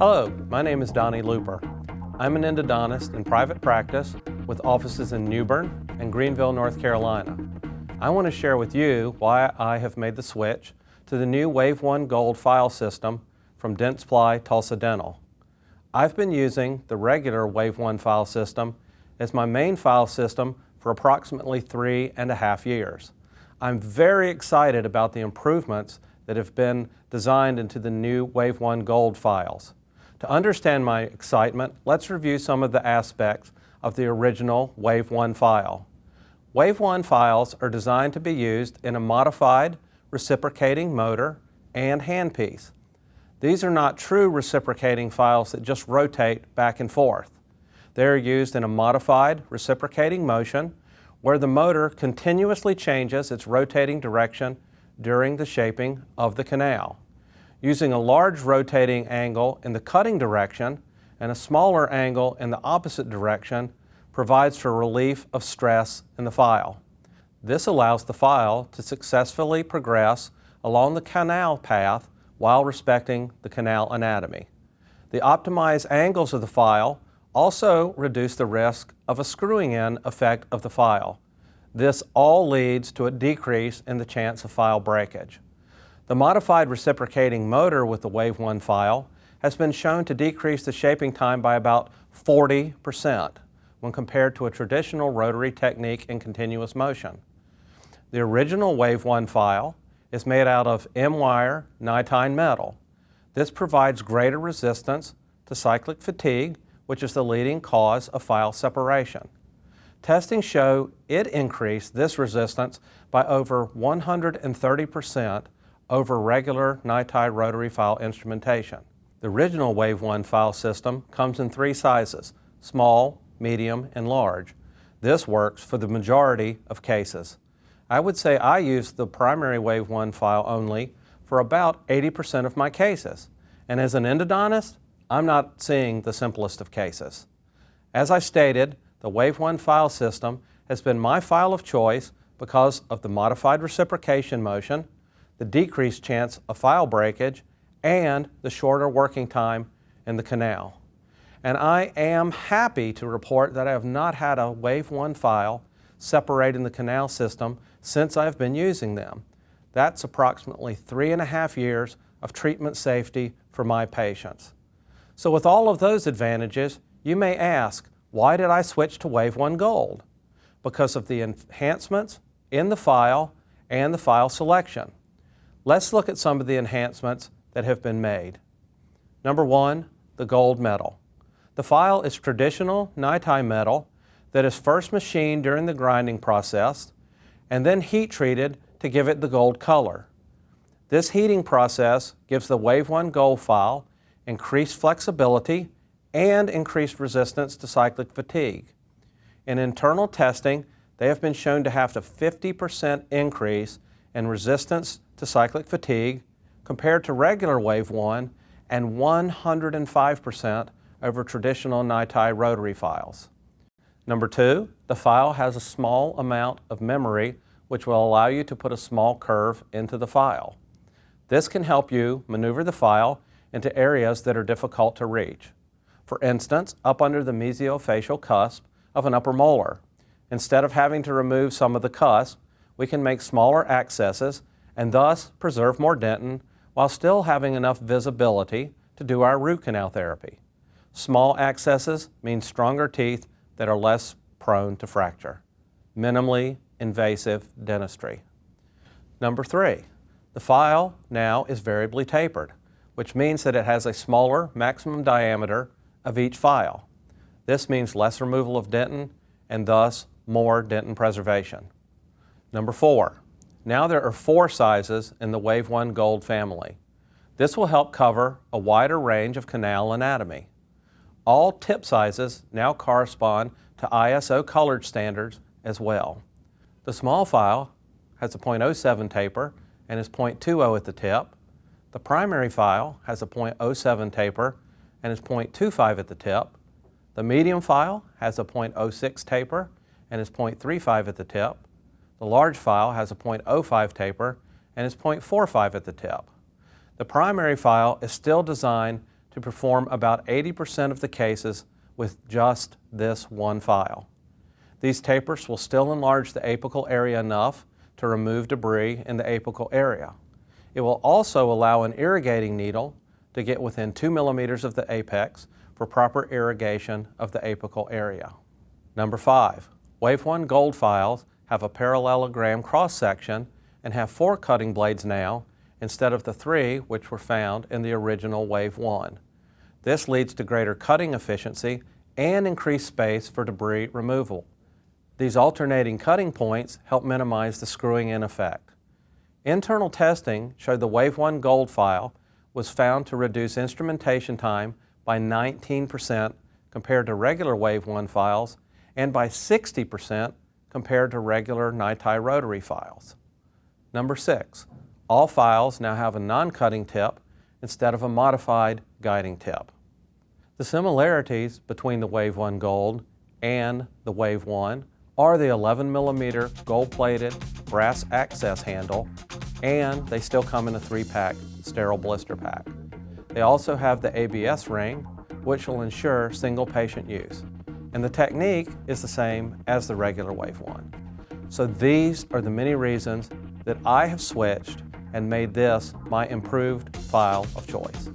Hello, my name is Donnie Luper. I'm an endodontist in private practice with offices in New Bern and Greenville, North Carolina. I want to share with you why I have made the switch to the new WaveOne Gold file system from Dentsply Tulsa Dental. I've been using the regular WaveOne file system as my main file system for approximately 3.5 years. I'm very excited about the improvements that have been designed into the new WaveOne Gold files. To understand my excitement, let's review some of the aspects of the original WaveOne file. WaveOne files are designed to be used in a modified reciprocating motor and handpiece. These are not true reciprocating files that just rotate back and forth. They are used in a modified reciprocating motion where the motor continuously changes its rotating direction during the shaping of the canal. Using a large rotating angle in the cutting direction and a smaller angle in the opposite direction provides for relief of stress in the file. This allows the file to successfully progress along the canal path while respecting the canal anatomy. The optimized angles of the file also reduce the risk of a screwing-in effect of the file. This all leads to a decrease in the chance of file breakage. The modified reciprocating motor with the WaveOne file has been shown to decrease the shaping time by about 40% when compared to a traditional rotary technique in continuous motion. The original WaveOne file is made out of M-wire nitine metal. This provides greater resistance to cyclic fatigue, which is the leading cause of file separation. Testing show it increased this resistance by over 130% over regular nitide rotary file instrumentation. The original WaveOne file system comes in 3 sizes: small, medium, and large. This works for the majority of cases. I would say I use the primary WaveOne file only for about 80% of my cases. And as an endodontist, I'm not seeing the simplest of cases. As I stated, the WaveOne file system has been my file of choice because of the modified reciprocation motion, the decreased chance of file breakage, and the shorter working time in the canal. And I am happy to report that I have not had a WaveOne file separate in the canal system since I've been using them. That's approximately 3.5 years of treatment safety for my patients. So with all of those advantages, you may ask, why did I switch to WaveOne Gold? Because of the enhancements in the file and the file selection. Let's look at some of the enhancements that have been made. Number 1, the gold metal. The file is traditional nitine metal that is first machined during the grinding process and then heat treated to give it the gold color. This heating process gives the WaveOne Gold file increased flexibility and increased resistance to cyclic fatigue. In internal testing, they have been shown to have a 50% increase in resistance to cyclic fatigue compared to regular WaveOne and 105% over traditional nitide rotary files. Number 2, the file has a small amount of memory which will allow you to put a small curve into the file. This can help you maneuver the file into areas that are difficult to reach. For instance, up under the mesiofacial cusp of an upper molar. Instead of having to remove some of the cusp, we can make smaller accesses and thus preserve more dentin while still having enough visibility to do our root canal therapy. Small accesses mean stronger teeth that are less prone to fracture. Minimally invasive dentistry. Number 3, the file now is variably tapered, which means that it has a smaller maximum diameter of each file. This means less removal of dentin and thus more dentin preservation. Number 4, now there are 4 sizes in the WaveOne Gold family. This will help cover a wider range of canal anatomy. All tip sizes now correspond to ISO colored standards as well. The small file has a .07 taper and is .20 at the tip. The primary file has a .07 taper and is .25 at the tip. The medium file has a .06 taper and is .35 at the tip. The large file has a .05 taper and is .45 at the tip. The primary file is still designed to perform about 80% of the cases with just this one file. These tapers will still enlarge the apical area enough to remove debris in the apical area. It will also allow an irrigating needle to get within 2 millimeters of the apex for proper irrigation of the apical area. Number 5. WaveOne Gold files have a parallelogram cross-section and have 4 cutting blades now instead of the 3 which were found in the original WaveOne. This leads to greater cutting efficiency and increased space for debris removal. These alternating cutting points help minimize the screwing in effect. Internal testing showed the WaveOne Gold file was found to reduce instrumentation time by 19% compared to regular WaveOne files and by 60% compared to regular NiTi rotary files. Number 6. All files now have a non-cutting tip instead of a modified guiding tip. The similarities between the WaveOne Gold and the WaveOne are the 11 millimeter gold-plated brass access handle, and they still come in a 3-pack sterile blister pack. They also have the ABS ring, which will ensure single patient use. And the technique is the same as the regular WaveOne. So these are the many reasons that I have switched and made this my improved file of choice.